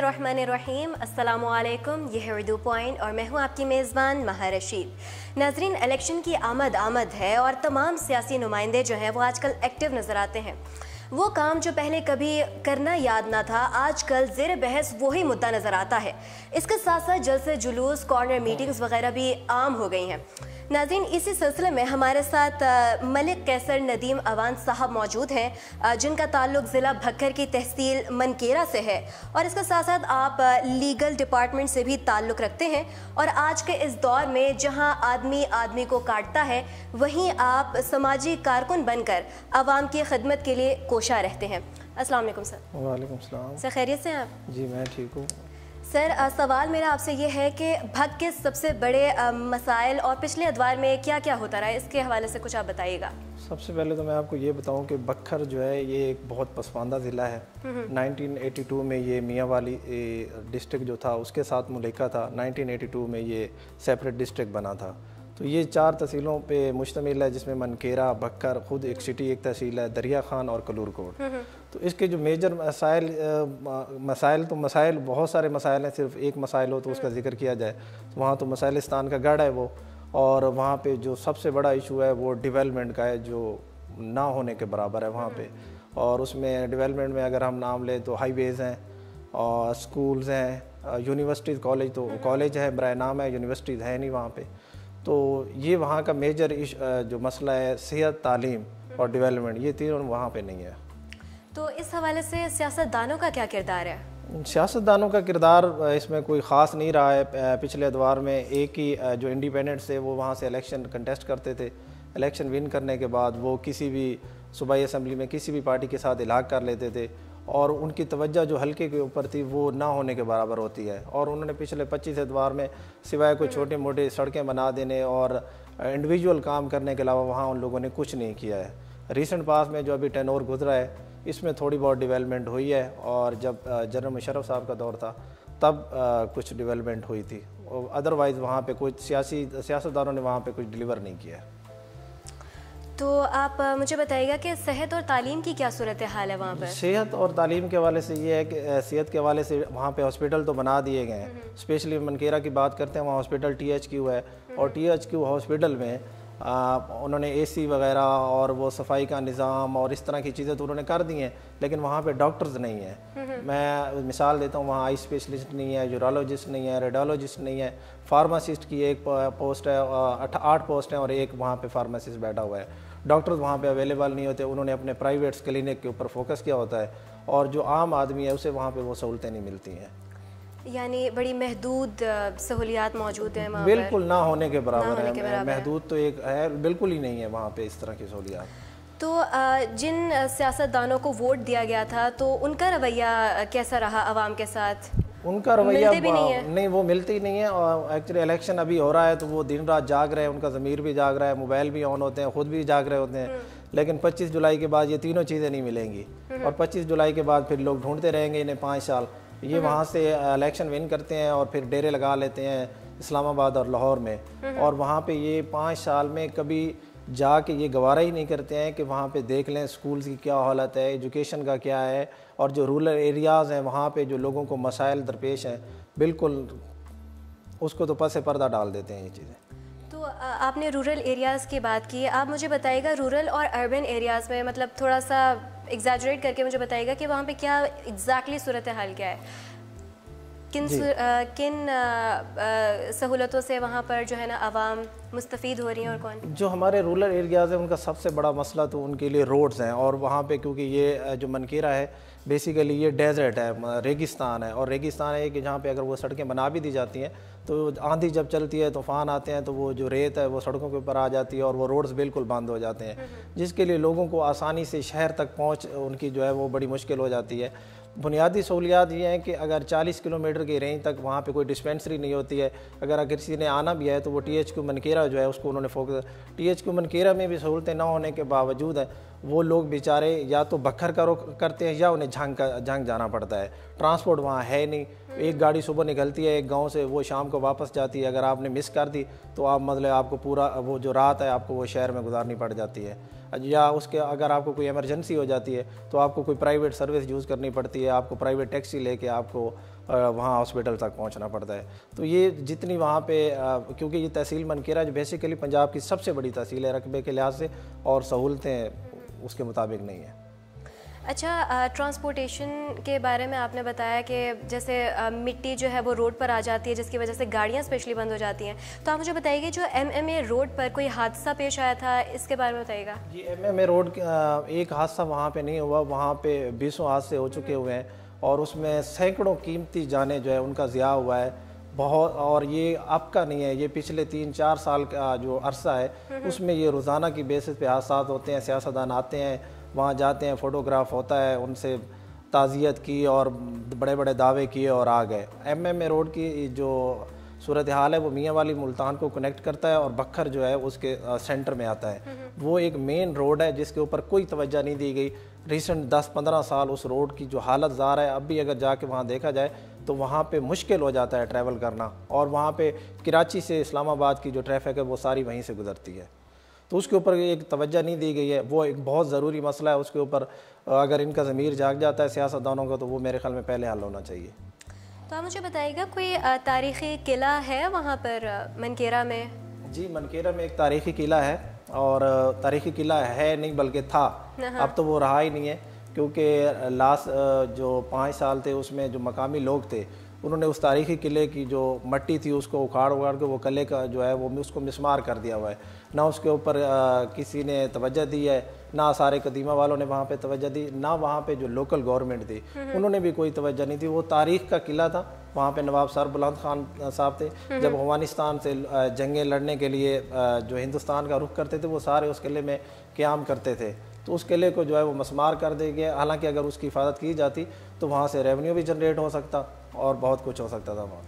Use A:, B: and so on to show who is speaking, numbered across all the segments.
A: बिस्मिल्लाहिर्रहमानिर्रहीम। अस्सलामुअलैकुम। यह है उर्दू पॉइंट और मैं हूँ आपकी मेज़बान महा रशीद। नाज़रीन, इलेक्शन की आमद है और तमाम सियासी नुमाइंदे जो हैं वो आजकल एक्टिव नज़र आते हैं। वो काम जो पहले कभी करना याद ना था, आजकल ज़ेर बहस वही मुद्दा नज़र आता है। इसके साथ साथ जलसे जुलूस, कॉर्नर मीटिंग्स वगैरह भी आम हो गई हैं। नाज़रीन, इसी सिलसिले में हमारे साथ मलिक कैसर नदीम अवान साहब मौजूद हैं, जिनका ताल्लुक ज़िला भक्कर की तहसील मनकेरा से है और इसके साथ साथ आप लीगल डिपार्टमेंट से भी ताल्लुक़ रखते हैं। और आज के इस दौर में जहां आदमी आदमी को काटता है, वहीं आप समाजी कारकुन बनकर आवाम की खिदमत के लिए कोशा रहते हैं। अस्सलाम वालेकुम सर।
B: वालेकुम सलाम
A: सर, खैरियत से हैं आप?
B: जी मैं ठीक हूँ
A: सर, सवाल मेरा आपसे ये है कि भग के सबसे बड़े मसाइल और पिछले अदवार में क्या क्या होता रहा है, इसके हवाले से कुछ आप बताइएगा।
B: सबसे पहले तो मैं आपको ये बताऊं कि बक्खर जो है ये एक बहुत पसमानदा ज़िला है। 1982 में ये मियाँ वाली डिस्ट्रिक्ट जो था उसके साथ मुल्का था। 1982 में ये सेपरेट डिस्ट्रिक्ट बना था। तो ये 4 तहसीलों पे मुश्तमिल है, जिसमें मनकेरा, बक्कर, खुद एक सिटी एक तहसील है, दरिया खान और कलूर कोट। तो इसके जो मेजर मसाइल बहुत सारे मसाइल हैं। सिर्फ एक मसाइल हो तो उसका जिक्र किया जाए तो वहाँ तो मसाइलिस्तान का गढ़ है वो। और वहाँ पे जो सबसे बड़ा इशू है वो डेवलपमेंट का है, जो ना होने के बराबर है वहाँ पे। और उसमें डेवलपमेंट में अगर हम नाम लें तो हाईवेज़ हैं और स्कूल्स हैं, यूनिवर्सिटीज़, कॉलेज तो कॉलेज है बराए नाम है, यूनिवर्सिटीज़ है नहीं वहाँ पे। तो ये वहाँ का मेजर जो मसला है सेहत, तालीम और डेवलपमेंट, ये तीनों वहाँ पे नहीं है। तो
A: इस हवाले से सियासतदानों का क्या किरदार है?
B: सियासतदानों का किरदार इसमें कोई ख़ास नहीं रहा है। पिछले अदवार में एक ही जो इंडिपेंडेंट्स थे वो वहाँ से इलेक्शन कंटेस्ट करते थे। इलेक्शन विन करने के बाद वो किसी भी सूबाई असम्बली में किसी भी पार्टी के साथ इलाक़ कर लेते थे और उनकी तवज्जो जो हल्के के ऊपर थी वो ना होने के बराबर होती है। और उन्होंने पिछले 25 अदवार में सिवाय कोई छोटे मोटे सड़कें बना देने और इंडिविजुअल काम करने के अलावा वहाँ उन लोगों ने कुछ नहीं किया है। रिसेंट पास में जो अभी टेनोर गुजरा है इसमें थोड़ी बहुत डेवलपमेंट हुई है और जब जनरल मुशर्रफ साहब का दौर था तब कुछ डेवलपमेंट हुई थी। अदरवाइज़ वहाँ पे कुछ सियासतदानों ने वहाँ पे कुछ डिलीवर नहीं किया है।
A: तो आप मुझे बताइएगा कि सेहत और तालीम की क्या सूरत हाल है वहाँ पर?
B: सेहत और तालीम के हवाले से ये है कि सेहत के हवाले से वहाँ पे हॉस्पिटल तो बना दिए गए हैं। स्पेशली मनकेरा की बात करते हैं, वहाँ हॉस्पिटल THQ है और THQ हॉस्पिटल में उन्होंने AC वगैरह और वो सफाई का निज़ाम और इस तरह की चीज़ें तो उन्होंने कर दी हैं, लेकिन वहाँ पे डॉक्टर्स नहीं हैं। मैं मिसाल देता हूँ, वहाँ आई स्पेशलिस्ट नहीं है, यूरोलॉजिस्ट नहीं है, रेडियोलॉजिस्ट नहीं है, फार्मासिस्ट की एक पोस्ट है, 8 पोस्ट हैं और एक वहाँ पे फार्मासिस्ट बैठा हुआ है। डॉक्टर्स वहाँ पे अवेलेबल नहीं होते। उन्होंने अपने प्राइवेट्स क्लिनिक के ऊपर फोकस किया होता है और जो आम आदमी है उसे वहाँ पे वो सहूलतें नहीं मिलती हैं।
A: यानी बड़ी महदूद सहूलियात मौजूद हैं वहाँ पर?
B: बिल्कुल ना होने के बराबर है। महदूद तो एक है, बिल्कुल ही नहीं है वहाँ पे इस तरह की सहूलियात।
A: तो जिन सियासतदानों को वोट दिया गया था तो उनका रवैया कैसा रहा आवाम के साथ?
B: उनका रवैया नहीं, वो मिलती ही नहीं है। और एक्चुअली इलेक्शन अभी हो रहा है तो वो दिन रात जाग रहे हैं, उनका ज़मीर भी जाग रहा है, मोबाइल भी ऑन होते हैं, ख़ुद भी जाग रहे होते हैं। लेकिन 25 जुलाई के बाद ये तीनों चीज़ें नहीं मिलेंगी और 25 जुलाई के बाद फिर लोग ढूंढते रहेंगे इन्हें 5 साल। ये वहाँ से इलेक्शन विन करते हैं और फिर डेरे लगा लेते हैं इस्लामाबाद और लाहौर में और वहाँ पे ये 5 साल में कभी जाके ये गवारा ही नहीं करते हैं कि वहाँ पे देख लें स्कूल्स की क्या हालत है, एजुकेशन का क्या है और जो रूरल एरियाज़ हैं वहाँ पे जो लोगों को मसाइल दरपेश हैं बिल्कुल उसको तो पसे पर्दा डाल देते हैं ये चीज़ें।
A: तो आपने रूरल एरियाज़ की बात की, आप मुझे बताइएगा रूरल और अर्बन एरियाज़ में मतलब थोड़ा सा एग्जैजरेट करके मुझे बताइएगा कि वहाँ पे क्या एग्जैक्टली सूरत हाल क्या है, किन सहूलतों से वहाँ पर जो है ना आवाम मुस्तफ़ीद हो रही हैं और कौन? जो
B: हमारे रूरल एरियाज़ हैं उनका सबसे बड़ा मसला तो उनके लिए रोड्स हैं। और वहाँ पे क्योंकि ये जो मनकेरा है बेसिकली ये डेजर्ट है, रेगिस्तान है और रेगिस्तान है कि जहाँ पे अगर वो सड़कें बना भी दी जाती हैं तो आंधी जब चलती है, तूफ़ान आते हैं तो वो जो रेत है वो सड़कों के ऊपर आ जाती है और वो रोड्स बिल्कुल बंद हो जाते हैं, जिसके लिए लोगों को आसानी से शहर तक पहुँच उनकी जो है वो बड़ी मुश्किल हो जाती है। बुनियादी सहूलियात ये हैं कि अगर 40 किलोमीटर की रेंज तक वहाँ पे कोई डिस्पेंसरी नहीं होती है, अगर किसी ने आना भी है तो वो THQ मनकेरा जो है उसको उन्होंने फोकस। THQ मनकेरा में भी सहूलतें ना होने के बावजूद है वो लोग बेचारे या तो बखर का रुख करते हैं या उन्हें झंग जाना पड़ता है। ट्रांसपोर्ट वहाँ है नहीं एक गाड़ी सुबह निकलती है एक गांव से, वो शाम को वापस जाती है। अगर आपने मिस कर दी तो आप मतलब आपको पूरा वो जो रात है आपको वो शहर में गुजारनी पड़ जाती है। या उसके अगर आपको कोई इमरजेंसी हो जाती है तो आपको कोई प्राइवेट सर्विस यूज़ करनी पड़ती है, आपको प्राइवेट टैक्सी लेके आपको वहाँ हॉस्पिटल तक पहुँचना पड़ता है। तो ये जितनी वहाँ पे क्योंकि ये तहसील मनकेरा जो बेसिकली पंजाब की सबसे बड़ी तहसील है रकबे के लिहाज से, और सहूलतें उसके मुताबिक नहीं है।
A: अच्छा, ट्रांसपोर्टेशन के बारे में आपने बताया कि जैसे मिट्टी जो है वो रोड पर आ जाती है जिसकी वजह से गाड़ियाँ स्पेशली बंद हो जाती हैं, तो आप मुझे बताइए जो MMA रोड पर कोई हादसा पेश आया था, इसके बारे में बताइएगा।
B: जी, MMA रोड एक हादसा वहाँ पे नहीं हुआ, वहाँ पे 20 हादसे हो चुके हुए हैं और उसमें सैकड़ों कीमती जानें जो है उनका ज़िया हुआ है बहुत। और ये अब का नहीं है, ये पिछले 3-4 साल का जो अरसा है उसमें ये रोज़ाना की बेसिस पे हादसा होते हैं। सियासतदान आते हैं, वहाँ जाते हैं, फ़ोटोग्राफ होता है, उनसे ताज़ियत की और बड़े बड़े दावे किए और आ गए। MMA रोड की जो सूरत हाल है वो मियाँ वाली मुल्तान को कनेक्ट करता है और बखर जो है उसके सेंटर में आता है। वो एक मेन रोड है जिसके ऊपर कोई तवज्जो नहीं दी गई। रिसेंट 10-15 साल उस रोड की जो हालत ज़ार है, अब भी अगर जाके वहाँ देखा जाए तो वहाँ पे मुश्किल हो जाता है ट्रैवल करना, और वहाँ पे कराची से इस्लामाबाद की जो ट्रैफिक है वो सारी वहीं से गुजरती है। तो उसके ऊपर एक तवज्जो नहीं दी गई है, वो एक बहुत ज़रूरी मसला है। उसके ऊपर अगर इनका ज़मीर जाग जाता है सियासतदानों का तो वो मेरे ख्याल में पहले हल होना चाहिए।
A: तो आप मुझे बताइएगा कोई तारीख़ी किला है वहाँ पर मनकेरा में? जी,
B: मनकेरा में एक तारीख़ी किला है, और तारीख़ी किला है नहीं बल्कि था, अब तो वो रहा ही नहीं है, क्योंकि लास्ट जो 5 साल थे उसमें जो मकामी लोग थे उन्होंने उस तारीख़ी किले की जो मट्टी थी उसको उखाड़ के वो किले का जो है वो उसको मिसमार कर दिया हुआ है। ना उसके ऊपर किसी ने तवज्जो दी है, ना सारे कदीमा वालों ने वहाँ पे तवज्जो दी, ना वहाँ पे जो लोकल गवर्नमेंट थी उन्होंने भी कोई तवज्जो नहीं दी। वो तारीख़ का किला था, वहाँ पे नवाब सर बुलंद खान साहब थे, जब अफगानिस्तान से जंगें लड़ने के लिए जो हिंदुस्तान का रुख करते थे वो सारे उस किले में क़याम करते थे। तो उस किले को जो है वो मसमार कर दे गया। हालांकि अगर उसकी हिफाजत की जाती तो वहाँ से रेवेन्यू भी जनरेट हो सकता और बहुत कुछ हो सकता था वहाँ।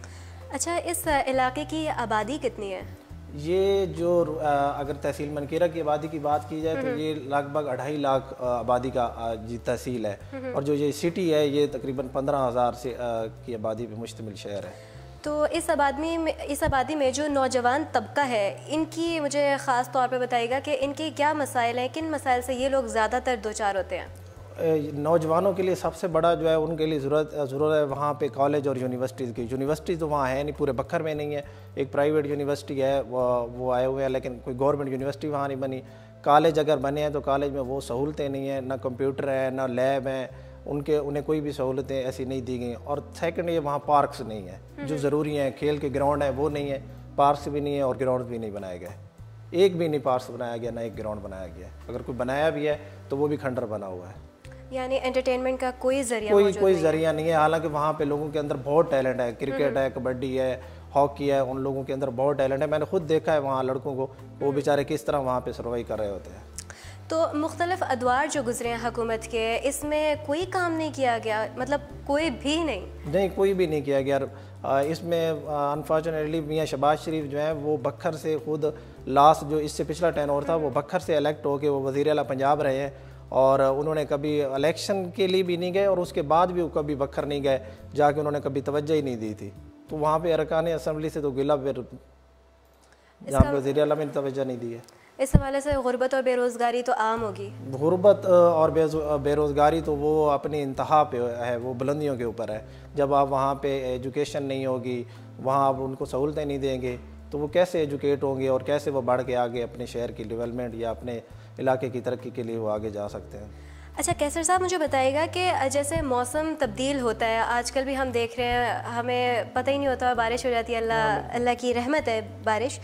A: अच्छा, इस इलाके की आबादी कितनी है?
B: ये जो अगर तहसील मनकेरा की आबादी की बात की जाए तो ये लगभग 2.5 लाख आबादी का जी तहसील है, और जो ये सिटी है ये तकरीबन 15,000 से की आबादी पे मुश्तमिल शहर है।
A: तो इस आबादी में जो नौजवान तबका है इनकी मुझे ख़ास तौर पे बताइएगा कि इनके क्या मसाइल हैं, किन मसाइल से ये लोग ज़्यादातर दो चार होते हैं?
B: नौजवानों के लिए सबसे बड़ा जो है उनके लिए ज़रूरत है वहाँ पे कॉलेज और यूनिवर्सिटीज़ की। यूनिवर्सिटी तो वहाँ है नहीं, पूरे बखर में नहीं है। एक प्राइवेट यूनिवर्सिटी है वो आए हुए हैं, लेकिन कोई गवर्नमेंट यूनिवर्सिटी वहाँ नहीं बनी। कॉलेज अगर बने हैं तो कॉलेज में वो सहूलतें नहीं हैं, ना कंप्यूटर है ना लैब हैं, उन्हें कोई भी सहूलतें ऐसी नहीं दी गई। और सेकंड ये वहाँ पार्क्स नहीं है जो ज़रूरी हैं, खेल के ग्राउंड है वो नहीं है, पार्क्स भी नहीं है और ग्राउंड भी नहीं बनाए गए। एक भी नहीं पार्क्स बनाया गया, ना एक ग्राउंड बनाया गया। अगर कोई बनाया भी है तो वो भी खंडर बना हुआ है,
A: यानी एंटरटेनमेंट का कोई
B: जरिया नहीं है। हालांकि वहाँ पे लोगों के अंदर बहुत टैलेंट है, क्रिकेट है, कबड्डी है, हॉकी है, उन लोगों के अंदर बहुत टैलेंट है। मैंने खुद देखा है वहाँ लड़कों को, वो बेचारे किस तरह वहाँ पे सर्वाइव कर रहे होते हैं।
A: तो मुख्तलिफ अदवार जो गुजरे हैं हुकूमत के, इसमें कोई काम नहीं किया गया, मतलब कोई भी नहीं?
B: कोई भी नहीं किया गया। इसमें अनफॉर्चुनेटली मियाँ शहबाज शरीफ जो है वो बखर से खुद लास्ट जो इससे पिछला टेनोर था वो बखर से इलेक्ट होकर वो वज़ीर आला पंजाब रहे हैं, और उन्होंने कभी इलेक्शन के लिए भी नहीं गए और उसके बाद भी वो कभी बखर नहीं गए, जाके उन्होंने कभी तवज्जो ही नहीं दी थी। तो वहाँ पे अरकान असम्बली से तो गिला, फिर जहाँ पे वज़ीर आला में तवज्जो नहीं दी है।
A: इस हवाले से गुर्बत और बेरोज़गारी तो आम होगी।
B: गुर्बत और बेरोज़गारी तो वो अपनी इंतहा पे है, वो बुलंदियों के ऊपर है। जब आप वहाँ पे एजुकेशन नहीं होगी, वहाँ आप उनको सहूलतें नहीं देंगे तो वो कैसे एजुकेट होंगे और कैसे वो बढ़ के आगे अपने शहर की डेवलपमेंट या अपने इलाके की तरक्की के लिए वो आगे जा सकते हैं।
A: अच्छा कैसर साहब, मुझे बताइएगा कि जैसे मौसम तब्दील होता है, आजकल भी हम देख रहे हैं, हमें पता ही नहीं होता, बारिश हो जाती है, अल्लाह की रहमत है बारिश।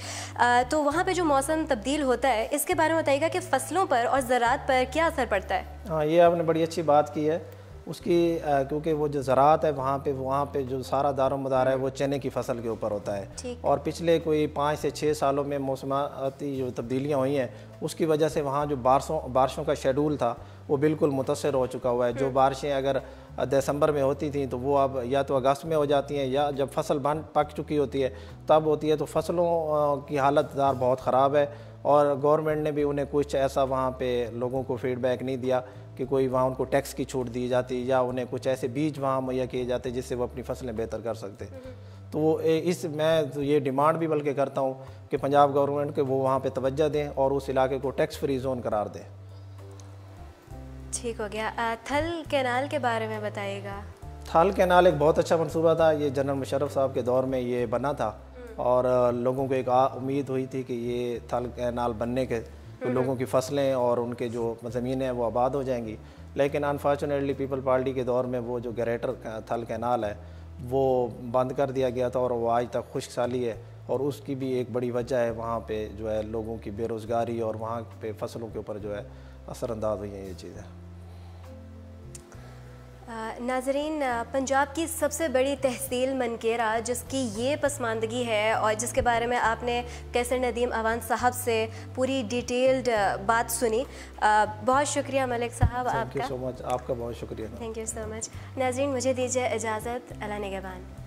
A: तो वहाँ पे जो मौसम तब्दील होता है इसके बारे में बताइएगा कि फ़सलों पर और ज़राअत पर क्या असर पड़ता है?
B: हाँ, ये आपने बड़ी अच्छी बात की है उसकी, क्योंकि वो जो ज़राअत है वहाँ पे जो सारा दारोमदार है वो चने की फसल के ऊपर होता है। और पिछले कोई 5 से 6 सालों में मौसमाती जो तब्दीलियाँ हुई हैं उसकी वजह से वहाँ जो बारिशों का शेड्यूल था वो बिल्कुल मुतासर हो चुका हुआ है। जो बारिशें अगर दिसंबर में होती थी तो वो अब या तो अगस्त में हो जाती हैं, या जब फसल पक चुकी होती है तब होती है। तो फसलों की हालत बहुत ख़राब है, और गवर्नमेंट ने भी उन्हें कुछ ऐसा वहाँ पे लोगों को फीडबैक नहीं दिया। कि कोई वहाँ उनको टैक्स की छूट दी जाती या उन्हें कुछ ऐसे बीज वहाँ मुहैया किए जाते जिससे वो अपनी फसलें बेहतर कर सकते। तो मैं तो ये डिमांड भी बल्कि करता हूँ कि पंजाब गवर्नमेंट के वो वहाँ पे तवज्जो दें और उस इलाके को टैक्स फ्री जोन करार दें।
A: ठीक हो गया। थल कैनाल के बारे में बताइएगा।
B: थल कैनाल एक बहुत अच्छा मंसूबा था, ये जनरल मुशर्रफ साहब के दौर में ये बना था और लोगों को एक उम्मीद हुई थी कि ये थल कैनाल बनने के तो लोगों की फसलें और उनके जो ज़मीनें हैं वो आबाद हो जाएंगी। लेकिन अनफॉर्चुनेटली पीपल पार्टी के दौर में वो जो ग्रेटर थल कैनाल है वो बंद कर दिया गया था और वो आज तक खुश्कसाली है और उसकी भी एक बड़ी वजह है वहाँ पे जो है लोगों की बेरोज़गारी और वहाँ पे फसलों के ऊपर जो है असरअंदाज हुई हैं ये चीज़ें।
A: नाज़रीन, पंजाब की सबसे बड़ी तहसील मनकेरा जिसकी ये पसमानदगी है और जिसके बारे में आपने कैसर नदीम अवान साहब से पूरी डिटेल्ड बात सुनी, बहुत शुक्रिया मलिक साहब आपका।
B: थैंक यू सो मच, आपका बहुत शुक्रिया।
A: Thank you so much. नाज़रीन, मुझे दीजिए इजाज़त। अल्लाह निगहबान।